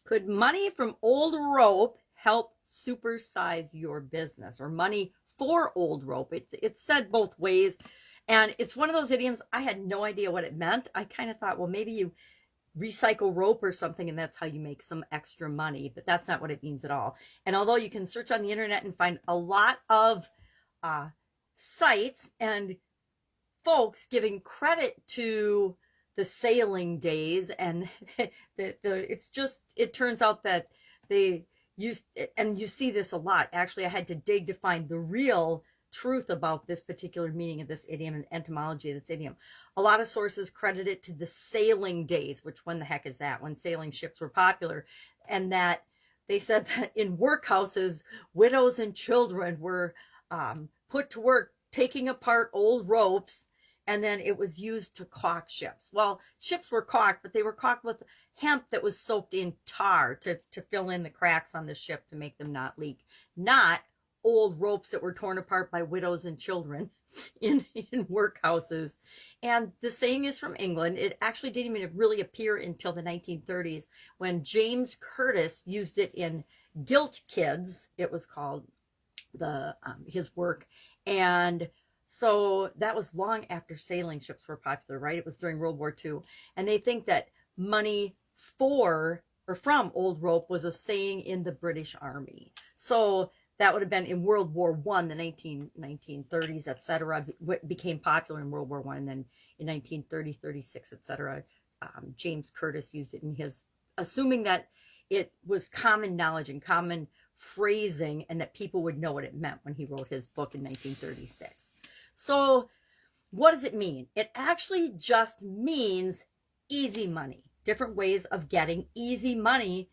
Could money from old rope help supersize your business, or money for old rope? It's said both ways. And it's one of those idioms. I had no idea what it meant. I kind of thought, well, maybe you recycle rope or something and that's how you make some extra money, but that's not what it means at all. And although you can search on the internet and find a lot of sites and folks giving credit to the sailing days, and it turns out that they use, and you see this a lot. Actually, I had to dig to find the real truth about this particular meaning of this idiom and etymology of this idiom. A lot of sources credit it to the sailing days, which when the heck is that? When sailing ships were popular, and that they said that in workhouses, widows and children were put to work taking apart old ropes, and then it was used to caulk ships. Well, ships were caulked, but they were caulked with hemp that was soaked in tar to fill in the cracks on the ship to make them not leak, not old ropes that were torn apart by widows and children in workhouses. And the saying is from England. It actually didn't even really appear until the 1930s when James Curtis used it in Gilt Kids. It was called his work. And so that was long after sailing ships were popular, right? It was during World War II. And they think that money for or from old rope was a saying in the British Army. So that would have been in World War I, the 1930s, etc. Became popular in World War I, and then in 1930, 36, etc. James Curtis used it in his, assuming that it was common knowledge and common phrasing, and that people would know what it meant when he wrote his book in 1936. So what does it mean? It actually just means easy money, different ways of getting easy money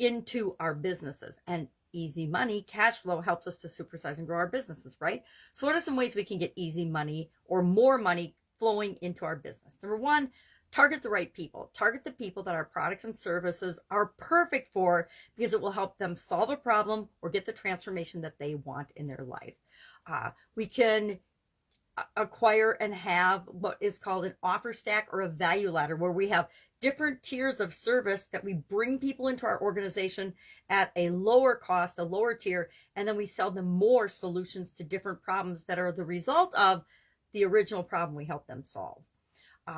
into our businesses. And easy money, cash flow, helps us to supersize and grow our businesses, right? So what are some ways we can get easy money or more money flowing into our business? Number one, target the right people. Target the people that our products and services are perfect for, because it will help them solve a problem or get the transformation that they want in their life. We can acquire and have what is called an offer stack or a value ladder, where we have different tiers of service that we bring people into our organization at a lower cost, a lower tier, and then we sell them more solutions to different problems that are the result of the original problem we help them solve.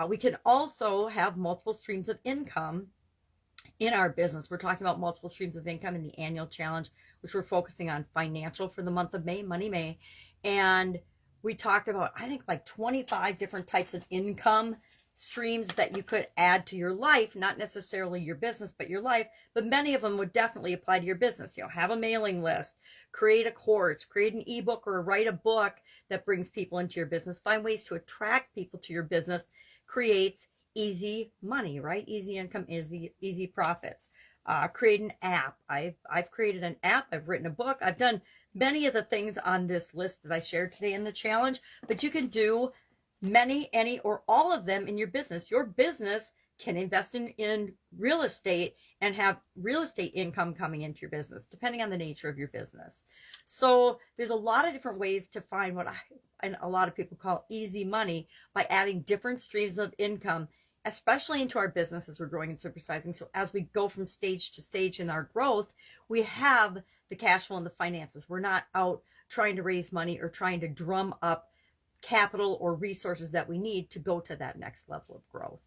We can also have multiple streams of income in our business. We're talking about multiple streams of income in the annual challenge, which we're focusing on financial for the month of May, Money May. And we talked about, I think, like 25 different types of income streams that you could add to your life, not necessarily your business, but your life. But many of them would definitely apply to your business. You know, have a mailing list, create a course, create an ebook, or write a book that brings people into your business. Find ways to attract people to your business. Creates easy money, right? Easy income, easy profits. Create an app. I've created an app. I've written a book. I've done many of the things on this list that I shared today in the challenge, but you can do many, any, or all of them in your business. Your business can invest in real estate and have real estate income coming into your business, depending on the nature of your business. So there's a lot of different ways to find what and a lot of people call easy money, by adding different streams of income, especially into our business as we're growing and supersizing. So as we go from stage to stage in our growth, we have the cash flow and the finances. We're not out trying to raise money or trying to drum up capital or resources that we need to go to that next level of growth.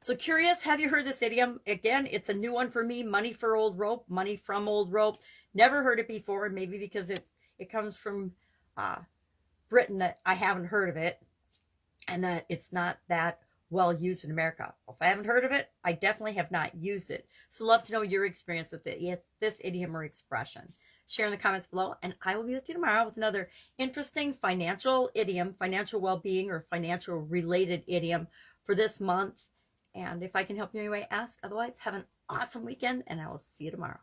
So curious, have you heard this idiom? Again, it's a new one for me. Money for old rope, money from old rope. Never heard it before, maybe because it comes from Britain that I haven't heard of it, and that it's not that well used in America. Well, if I haven't heard of it, I definitely have not used it. So love to know your experience with it. Yes, this idiom or expression. Share in the comments below, and I will be with you tomorrow with another interesting financial idiom, financial well-being, or financial related idiom for this month. And if I can help you in any way, ask. Otherwise, have an awesome weekend, and I will see you tomorrow.